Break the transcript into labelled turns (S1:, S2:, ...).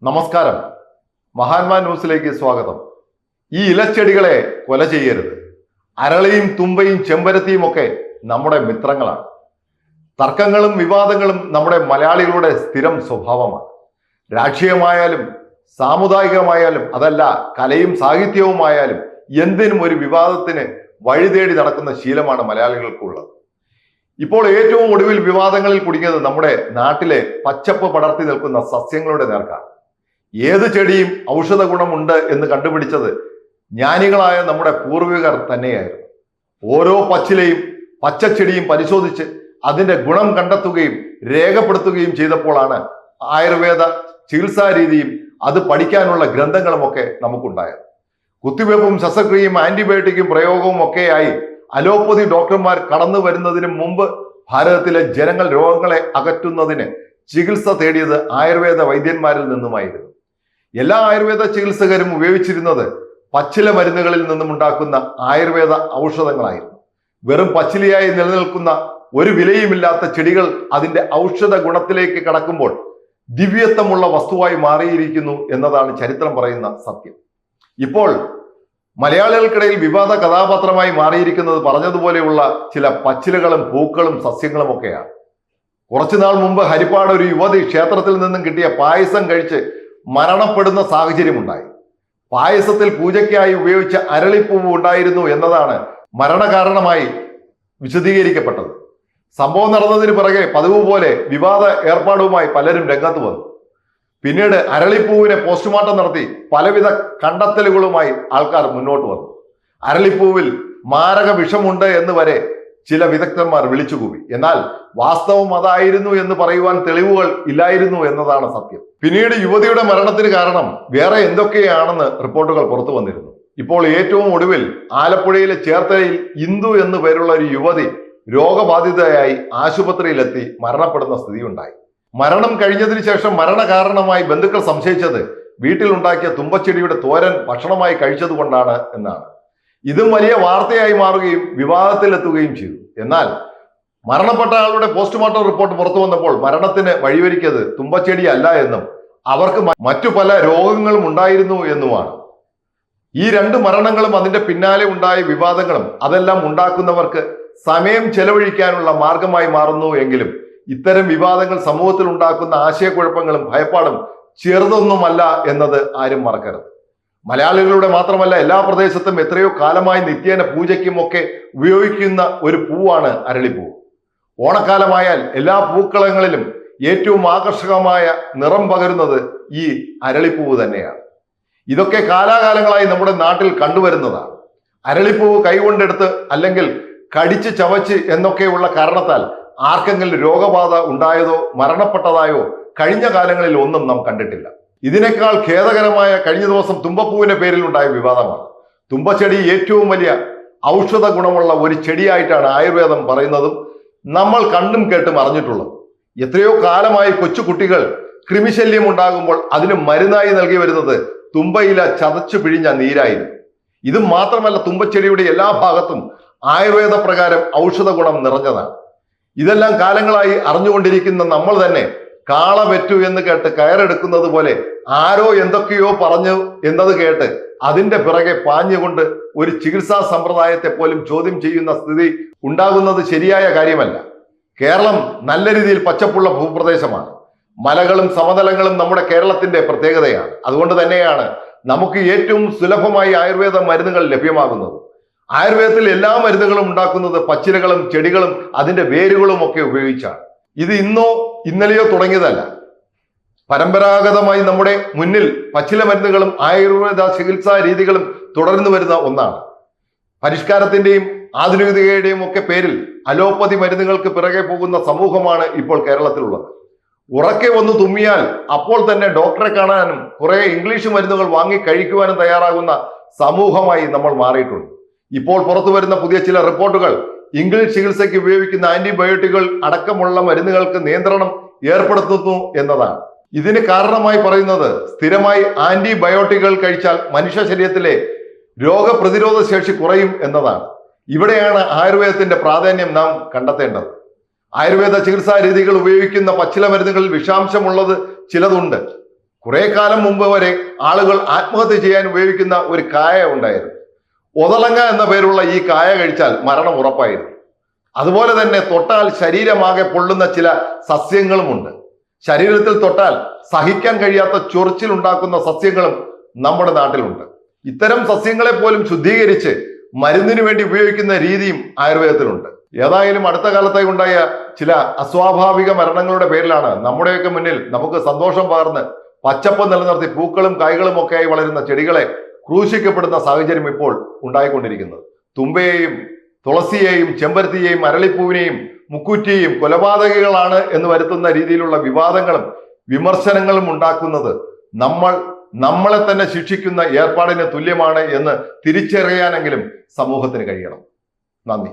S1: നമസ്കാരം. മഹാന്മാ ന്യൂസിലേക്ക് സ്വാഗതം. ഈ ഇലച്ചെടികളെ കൊല ചെയ്യരുത്. അരളിയും തുമ്പയും ചെമ്പരത്തിയും ഒക്കെ നമ്മുടെ മിത്രങ്ങളാണ്. തർക്കങ്ങളും വിവാദങ്ങളും നമ്മുടെ മലയാളികളുടെ സ്ഥിരം സ്വഭാവമാണ്. രാഷ്ട്രീയമായാലും സാമുദായികമായാലും അതല്ല കലയും സാഹിത്യവുമായാലും എന്തിനും ഒരു വിവാദത്തിന് വഴി തേടി നടക്കുന്ന ശീലമാണ് മലയാളികൾക്കുള്ളത്. ഇപ്പോൾ ഏറ്റവും ഒടുവിൽ വിവാദങ്ങളിൽ കുടുങ്ങിയത് നമ്മുടെ നാട്ടിലെ പച്ചപ്പ് പടർത്തി നിൽക്കുന്ന സസ്യങ്ങളുടെ നേർക്കാണ്. ഏത് ചെടിയും ഔഷധ ഗുണമുണ്ട് എന്ന് കണ്ടുപിടിച്ചത് ജ്ഞാനികളായ നമ്മുടെ പൂർവികർ തന്നെയായിരുന്നു. ഓരോ പച്ചിലയും പച്ചച്ചെടിയും പരിശോധിച്ച് അതിന്റെ ഗുണം കണ്ടെത്തുകയും രേഖപ്പെടുത്തുകയും ചെയ്തപ്പോഴാണ് ആയുർവേദ ചികിത്സാ രീതിയും അത് പഠിക്കാനുള്ള ഗ്രന്ഥങ്ങളുമൊക്കെ നമുക്കുണ്ടായത്. കുത്തിവെപ്പും ശസ്ത്രക്രിയയും ആന്റിബയോട്ടിക്കും പ്രയോഗവും ഒക്കെയായി അലോപ്പതി ഡോക്ടർമാർ കടന്നു വരുന്നതിന് മുമ്പ് ഭാരതത്തിലെ ജനങ്ങൾ രോഗങ്ങളെ അകറ്റുന്നതിന് ചികിത്സ തേടിയത് ആയുർവേദ വൈദ്യന്മാരിൽ നിന്നുമായിരുന്നു. എല്ലാ ആയുർവേദ ചികിത്സകരും ഉപയോഗിച്ചിരുന്നത് പച്ചില മരുന്നുകളിൽ നിന്നും ഉണ്ടാക്കുന്ന ആയുർവേദ ഔഷധങ്ങളായിരുന്നു. വെറും പച്ചിലയായി നിലനിൽക്കുന്ന ഒരു വിലയുമില്ലാത്ത ചെടികൾ അതിന്റെ ഔഷധ ഗുണത്തിലേക്ക് കടക്കുമ്പോൾ ദിവ്യത്വമുള്ള വസ്തുവായി മാറിയിരിക്കുന്നു എന്നതാണ് ചരിത്രം പറയുന്ന സത്യം. ഇപ്പോൾ മലയാളികൾക്കിടയിൽ വിവാദ കഥാപാത്രമായി മാറിയിരിക്കുന്നത് പറഞ്ഞതുപോലെയുള്ള ചില പച്ചിലകളും പൂക്കളും സസ്യങ്ങളും ഒക്കെയാണ്. കുറച്ചുനാൾ മുമ്പ് ഹരിപ്പാട് ഒരു യുവതി ക്ഷേത്രത്തിൽ നിന്നും കിട്ടിയ പായസം കഴിച്ച് മരണപ്പെടുന്ന സാഹചര്യമുണ്ടായി. പായസത്തിൽ പൂജയ്ക്കായി ഉപയോഗിച്ച അരളിപ്പൂവ് ഉണ്ടായിരുന്നു എന്നതാണ് മരണകാരണമായി വിശദീകരിക്കപ്പെട്ടത്. സംഭവം നടന്നതിന് പിറകെ പതിവ് പോലെ വിവാദ ഏർപ്പാടുമായി പലരും രംഗത്ത് വന്നു. പിന്നീട് അരളിപ്പൂവിനെ പോസ്റ്റ്മോർട്ടം നടത്തി പലവിധ കണ്ടെത്തലുകളുമായി ആൾക്കാർ മുന്നോട്ട് വന്നു. അരളിപ്പൂവിൽ മാരക വിഷമുണ്ട് എന്ന് വരെ ചില വിദഗ്ധന്മാർ വിളിച്ചുകൂവി. എന്നാൽ വാസ്തവം അതായിരുന്നു എന്ന് പറയുവാൻ തെളിവുകൾ ഇല്ലായിരുന്നു എന്നതാണ് സത്യം. പിന്നീട് യുവതിയുടെ മരണത്തിന് കാരണം വേറെ എന്തൊക്കെയാണെന്ന് റിപ്പോർട്ടുകൾ പുറത്തു വന്നിരുന്നു. ഇപ്പോൾ ഏറ്റവും ഒടുവിൽ ആലപ്പുഴയിലെ ചേർത്തലയിൽ ഇന്ദു എന്നു പേരുള്ള ഒരു യുവതി രോഗബാധിതയായി ആശുപത്രിയിലെത്തി മരണപ്പെടുന്ന സ്ഥിതിയുണ്ടായി. മരണം കഴിഞ്ഞതിന് ശേഷം മരണകാരണമായി ബന്ധുക്കൾ സംശയിച്ചത് വീട്ടിലുണ്ടാക്കിയ തുമ്പച്ചെടിയുടെ തോരൻ ഭക്ഷണമായി കഴിച്ചതുകൊണ്ടാണ് എന്നാണ്. ഇതും വലിയ വാർത്തയായി മാറുകയും വിവാദത്തിലെത്തുകയും ചെയ്തു. എന്നാൽ മരണപ്പെട്ട ആളുടെ പോസ്റ്റ്മോർട്ടം റിപ്പോർട്ട് പുറത്തു വന്നപ്പോൾ മരണത്തിന് വഴിവരിക്കത് തുമ്പച്ചെടി അല്ല എന്നും അവർക്ക് മറ്റു പല രോഗങ്ങളും ഉണ്ടായിരുന്നു എന്നുമാണ്. ഈ രണ്ട് മരണങ്ങളും അതിന്റെ പിന്നാലെ ഉണ്ടായ വിവാദങ്ങളും അതെല്ലാം ഉണ്ടാക്കുന്നവർക്ക് സമയം ചെലവഴിക്കാനുള്ള മാർഗമായി മാറുന്നു എങ്കിലും ഇത്തരം വിവാദങ്ങൾ സമൂഹത്തിൽ ഉണ്ടാക്കുന്ന ആശയക്കുഴപ്പങ്ങളും ഭയപ്പാടും ചെറുതൊന്നുമല്ല എന്നത് ആരും മറക്കരുത്. മലയാളികളുടെ മാത്രമല്ല എല്ലാ പ്രദേശത്തും എത്രയോ കാലമായി നിത്യേന പൂജയ്ക്കും ഒക്കെ ഉപയോഗിക്കുന്ന ഒരു പൂവാണ് അരളിപ്പൂവ്. ഓണക്കാലമായാൽ എല്ലാ പൂക്കളങ്ങളിലും ഏറ്റവും ആകർഷകമായ നിറം പകരുന്നത് ഈ അരളിപ്പൂവ് തന്നെയാണ്. ഇതൊക്കെ കാലാകാലങ്ങളായി നമ്മുടെ നാട്ടിൽ കണ്ടുവരുന്നതാണ്. അരളിപ്പൂവ് കൈകൊണ്ടെടുത്ത് അല്ലെങ്കിൽ കടിച്ച് ചവച്ച് എന്നൊക്കെയുള്ള കാരണത്താൽ ആർക്കെങ്കിലും രോഗബാധ ഉണ്ടായതോ മരണപ്പെട്ടതായോ കഴിഞ്ഞ കാലങ്ങളിൽ ഒന്നും നാം കണ്ടിട്ടില്ല. ഇതിനേക്കാൾ ഖേദകരമായ കഴിഞ്ഞ ദിവസം തുമ്പപ്പൂവിന്റെ പേരിൽ ഉണ്ടായ വിവാദമാണ്. തുമ്പച്ചെടി ഏറ്റവും വലിയ ഔഷധ ഗുണമുള്ള ഒരു ചെടിയായിട്ടാണ് ആയുർവേദം പറയുന്നതും നമ്മൾ കണ്ടും കേട്ടും അറിഞ്ഞിട്ടുള്ളത്. എത്രയോ കാലമായി കൊച്ചുകുട്ടികൾ കൃമിശല്യം ഉണ്ടാകുമ്പോൾ അതിന് മരുന്നായി നൽകി വരുന്നത് തുമ്പയില ചതച്ചു പിഴിഞ്ഞ നീരായിരുന്നു. ഇതും മാത്രമല്ല, തുമ്പച്ചെടിയുടെ എല്ലാ ഭാഗത്തും ആയുർവേദ പ്രകാരം ഔഷധ ഗുണം നിറഞ്ഞതാണ്. ഇതെല്ലാം കാലങ്ങളായി അറിഞ്ഞുകൊണ്ടിരിക്കുന്ന നമ്മൾ തന്നെ കാള പെറ്റു എന്ന് കേട്ട് കയറെടുക്കുന്നത് പോലെ ആരോ എന്തൊക്കെയോ പറഞ്ഞു എന്നത് കേട്ട് അതിന്റെ പിറകെ പാഞ്ഞുകൊണ്ട് ഒരു ചികിത്സാ സമ്പ്രദായത്തെ പോലും ചോദ്യം ചെയ്യുന്ന സ്ഥിതി ഉണ്ടാകുന്നത് ശരിയായ കാര്യമല്ല. കേരളം നല്ല രീതിയിൽ പച്ചപ്പുള്ള ഭൂപ്രദേശമാണ്. മലകളും സമതലങ്ങളും നമ്മുടെ കേരളത്തിന്റെ പ്രത്യേകതയാണ്. അതുകൊണ്ട് തന്നെയാണ് നമുക്ക് ഏറ്റവും സുലഭമായി ആയുർവേദ മരുന്നുകൾ ലഭ്യമാകുന്നത്. ആയുർവേദത്തിൽ എല്ലാ മരുന്നുകളും ഉണ്ടാക്കുന്നത് പച്ചിലകളും ചെടികളും അതിന്റെ വേരുകളും ഒക്കെ ഉപയോഗിച്ചാണ്. ഇത് ഇന്നോ ഇന്നലെയോ തുടങ്ങിയതല്ല. പരമ്പരാഗതമായി നമ്മുടെ മുന്നിൽ പച്ചില മരുന്നുകളും ആയുർവേദ ചികിത്സാ രീതികളും തുടർന്നു വരുന്ന ഒന്നാണ്. പരിഷ്കാരത്തിന്റെയും ആധുനികതയുടെയും ഒക്കെ പേരിൽ അലോപ്പതി മരുന്നുകൾക്ക് പിറകെ പോകുന്ന സമൂഹമാണ് ഇപ്പോൾ കേരളത്തിലുള്ളത്. ഉറക്കെ ഒന്ന് തുമ്മിയാൽ അപ്പോൾ തന്നെ ഡോക്ടറെ കാണാനും കുറെ ഇംഗ്ലീഷ് മരുന്നുകൾ വാങ്ങി കഴിക്കുവാനും തയ്യാറാകുന്ന സമൂഹമായി നമ്മൾ മാറിയിട്ടുണ്ട്. ഇപ്പോൾ പുറത്തു വരുന്ന പുതിയ ചില റിപ്പോർട്ടുകൾ ഇംഗ്ലീഷ് ചികിത്സയ്ക്ക് ഉപയോഗിക്കുന്ന ആന്റിബയോട്ടിക്കുകൾ അടക്കമുള്ള മരുന്നുകൾക്ക് നിയന്ത്രണം ഏർപ്പെടുത്തുന്നു എന്നതാണ്. ഇതിന് കാരണമായി പറയുന്നത് സ്ഥിരമായി ആന്റിബയോട്ടിക്കുകൾ കഴിച്ചാൽ മനുഷ്യ ശരീരത്തിലെ രോഗപ്രതിരോധ ശേഷി കുറയും എന്നതാണ്. ഇവിടെയാണ് ആയുർവേദത്തിന്റെ പ്രാധാന്യം നാം കണ്ടെത്തേണ്ടത്. ആയുർവേദ ചികിത്സാ രീതികൾ ഉപയോഗിക്കുന്ന പച്ചില മരുന്നുകളിൽ വിഷാംശമുള്ളത് ചിലതുണ്ട്. കുറെ കാലം മുമ്പ് വരെ ആളുകൾ ആത്മഹത്യ ചെയ്യാൻ ഉപയോഗിക്കുന്ന ഒരു കായ ഉണ്ടായിരുന്നു. ഒതളങ്ങ എന്ന പേരുള്ള ഈ കായ കഴിച്ചാൽ മരണം ഉറപ്പായിരുന്നു. അതുപോലെ തന്നെ തൊട്ടാൽ ശരീരമാകെ പൊള്ളുന്ന ചില സസ്യങ്ങളുമുണ്ട്. ശരീരത്തിൽ തൊട്ടാൽ സഹിക്കാൻ കഴിയാത്ത ചൊറിച്ചിലുണ്ടാക്കുന്ന സസ്യങ്ങളും നമ്മുടെ നാട്ടിലുണ്ട്. ഇത്തരം സസ്യങ്ങളെ പോലും ശുദ്ധീകരിച്ച് മരുന്നിനു വേണ്ടി ഉപയോഗിക്കുന്ന രീതിയും ആയുർവേദത്തിലുണ്ട്. ഏതായാലും അടുത്ത കാലത്തായി ഉണ്ടായ ചില അസ്വാഭാവിക മരണങ്ങളുടെ പേരിലാണ് നമ്മുടെയൊക്കെ മുന്നിൽ നമുക്ക് സന്തോഷം പകർന്ന് പച്ചപ്പ് നിലനിർത്തി പൂക്കളും കായ്കളും ഒക്കെയായി വളരുന്ന ചെടികളെ ക്രൂശിക്കപ്പെടുന്ന സാഹചര്യം ഇപ്പോൾ ഉണ്ടായിക്കൊണ്ടിരിക്കുന്നത്. തുമ്പയെയും തുളസിയെയും ചെമ്പരത്തിയെയും അരളിപ്പൂവിനെയും മുക്കൂറ്റിയെയും കൊലപാതകികളാണ് എന്ന് വരുത്തുന്ന രീതിയിലുള്ള വിവാദങ്ങളും വിമർശനങ്ങളും ഉണ്ടാക്കുന്നത് നമ്മളെ തന്നെ ശിക്ഷിക്കുന്ന ഏർപ്പാടിന് തുല്യമാണ് എന്ന് തിരിച്ചറിയാനെങ്കിലും സമൂഹത്തിന് കഴിയണം. നന്ദി.